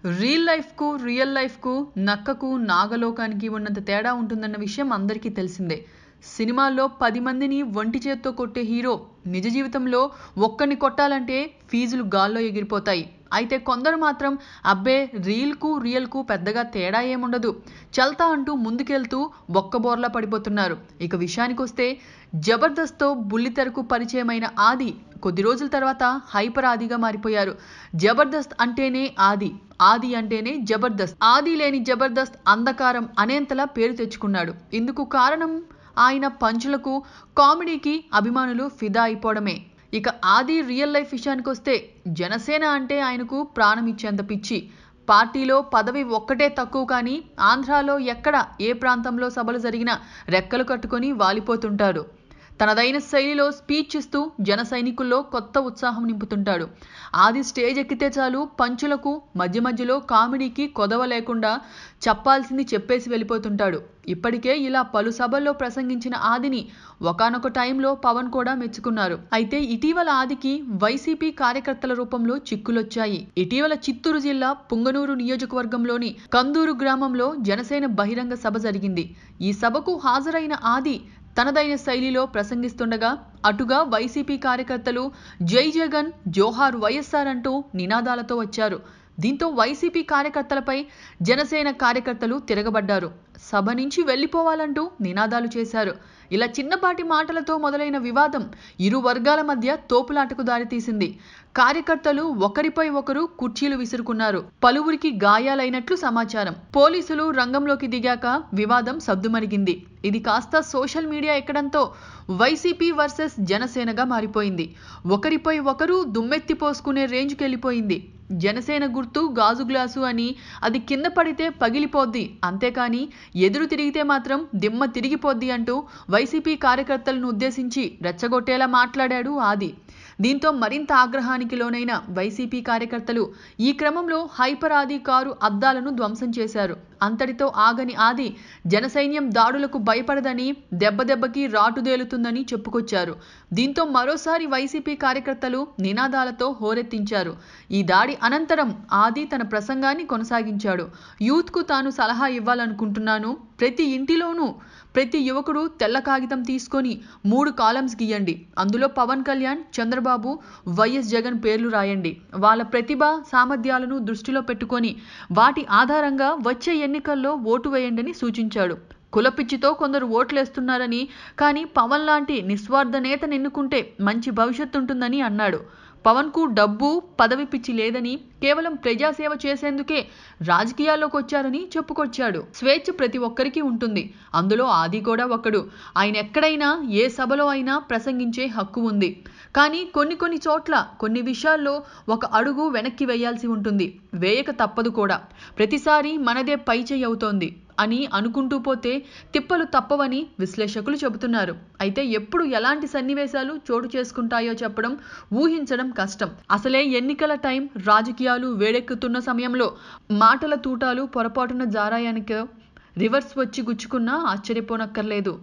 Real లైఫ్కు real లైఫ్కు నక్కకు నాగలోకానికి ఉన్నంత తేడా ఉంటుందన్న విషయం అందరికీ తెలిసిందే. సినిమాల్లో 10 మందిని ఒంటి చేత్తో కొట్టే హీరో నిజ జీవితంలో ఒక్కరిని కొట్టాలంటే ఫీజులు గాల్లో ఎగిరిపోతాయి. అయితే కొందరు మాత్రం అబ్బే రియల్కు పెద్దగా తేడా ఏముండదు, చల్తా అంటూ ముందుకెళ్తూ బొక్కబోర్లా పడిపోతున్నారు. ఇక విషయానికొస్తే జబర్దస్త్తో బుల్లితెరకు పరిచయమైన ఆది కొద్ది రోజుల తర్వాత హైపర్ ఆదిగా మారిపోయారు. జబర్దస్త్ అంటేనే ఆది, ఆది అంటేనే జబర్దస్త్, ఆది లేని జబర్దస్త్ అంధకారం అనేంతలా పేరు తెచ్చుకున్నాడు. ఇందుకు కారణం ఆయన పంచులకు, కామెడీకి అభిమానులు ఫిదా అయిపోవడమే. ఇక ఆది రియల్ లైఫ్ విషయానికి వస్తే జనసేన అంటే ఆయనకు ప్రాణం ఇచ్చేంత పిచ్చి. పార్టీలో పదవి ఒక్కటే తక్కువ, కానీ ఆంధ్రాలో ఎక్కడ ఏ ప్రాంతంలో సభలు జరిగినా రెక్కలు కట్టుకొని వాలిపోతుంటాడు. తనదైన శైలిలో స్పీచ్ ఇస్తూ జన సైనికుల్లో కొత్త ఉత్సాహం నింపుతుంటాడు. ఆది స్టేజ్ ఎక్కితే చాలు పంచులకు, మధ్య మధ్యలో కామెడీకి కొదవ లేకుండా చెప్పాల్సింది చెప్పేసి వెళ్ళిపోతుంటాడు. ఇప్పటికే ఇలా పలు సభల్లో ప్రసంగించిన ఆదిని ఒకానొక టైంలో పవన్ కూడా మెచ్చుకున్నారు. అయితే ఇటీవల ఆదికి వైసీపీ కార్యకర్తల రూపంలో చిక్కులొచ్చాయి. ఇటీవల చిత్తూరు జిల్లా పుంగనూరు నియోజకవర్గంలోని కందూరు గ్రామంలో జనసేన బహిరంగ సభ జరిగింది. ఈ సభకు హాజరైన ఆది తనదైన శైలిలో ప్రసంగిస్తుండగా అటుగా వైసీపీ కార్యకర్తలు జై జగన్, జోహార్ వైఎస్ఆర్ అంటూ నినాదాలతో వచ్చారు. దీంతో వైసీపీ కార్యకర్తలపై జనసేన కార్యకర్తలు తిరగబడ్డారు. సభ నుంచి వెళ్లిపోవాలంటూ నినాదాలు చేశారు. ఇలా చిన్నపాటి మాటలతో మొదలైన వివాదం ఇరు వర్గాల మధ్య తోపులాటకు దారితీసింది. కార్యకర్తలు ఒకరిపై ఒకరు కుర్చీలు విసురుకున్నారు. పలువురికి గాయాలైనట్లు సమాచారం. పోలీసులు రంగంలోకి దిగాక వివాదం సద్దుమణిగింది. ఇది కాస్త సోషల్ మీడియా ఎక్కడంతో వైసీపీ వర్సెస్ జనసేనగా మారిపోయింది. ఒకరిపై ఒకరు దుమ్మెత్తి పోసుకునే రేంజ్కి వెళ్ళిపోయింది. జనసేన గుర్తు గాజు గ్లాసు అని, అది కింద పడితే పగిలిపోద్ది, అంతేకాని ఎదురు తిరిగితే మాత్రం దిమ్మ తిరిగిపోద్ది అంటూ వైసీపీ కార్యకర్తలను ఉద్దేశించి రెచ్చగొట్టేలా మాట్లాడాడు ఆది. దీంతో మరింత ఆగ్రహానికి లోనైన వైసీపీ కార్యకర్తలు ఈ క్రమంలో హైపర్ ఆది కారు అద్దాలను ధ్వంసం చేశారు. అంతటితో ఆగని ఆది జనసైన్యం దాడులకు భయపడదని, దెబ్బకి రాటుదేలుతుందని చెప్పుకొచ్చారు. దీంతో మరోసారి వైసీపీ కార్యకర్తలు నినాదాలతో హోరెత్తించారు. ఈ దాడి అనంతరం ఆది తన ప్రసంగాన్ని కొనసాగించాడు. యూత్కు తాను సలహా ఇవ్వాలనుకుంటున్నాను. ప్రతి ఇంటిలోనూ ప్రతి యువకుడు తెల్ల కాగితం తీసుకొని 3 కాలమ్స్ గీయండి. అందులో పవన్ కళ్యాణ్, చంద్రబాబు, వైఎస్ జగన్ పేర్లు రాయండి. వాళ్ళ ప్రతిభ, సామర్థ్యాలను దృష్టిలో పెట్టుకొని వాటి ఆధారంగా వచ్చే ఎన్నికల్లో ఓటు వేయండి సూచించాడు. కులపిచ్చితో కొందరు ఓట్లేస్తున్నారని, కానీ పవన్ లాంటి నిస్వార్థ నేతను ఎన్నుకుంటే మంచి భవిష్యత్తు ఉంటుందని అన్నాడు. పవన్కు డబ్బు, పదవి పిచ్చి లేదని, కేవలం ప్రజాసేవ చేసేందుకే రాజకీయాల్లోకి వచ్చారని చెప్పుకొచ్చాడు. స్వేచ్ఛ ప్రతి ఒక్కరికి ఉంటుంది, అందులో ఆది కూడా ఒకడు. ఆయన ఎక్కడైనా ఏ సభలో అయినా ప్రసంగించే హక్కు ఉంది. కానీ కొన్ని చోట్ల కొన్ని విషయాల్లో ఒక అడుగు వెనక్కి వేయాల్సి ఉంటుంది, వేయక తప్పదు కూడా. ప్రతిసారి మనదే పైచేయి అవుతోంది అని అనుకుంటూ పోతే తిప్పలు తప్పవని విశ్లేషకులు చెబుతున్నారు. అయితే ఎప్పుడు ఎలాంటి సన్నివేశాలు చోటు చేసుకుంటాయో చెప్పడం, ఊహించడం కష్టం. అసలే ఎన్నికల టైం, రాజకీయాలు వేడెక్కుతున్న సమయంలో మాటల తూటాలు పొరపాటున జారాయానికో రివర్స్ వచ్చి గుచ్చుకున్నా ఆశ్చర్యపోనక్కర్లేదు.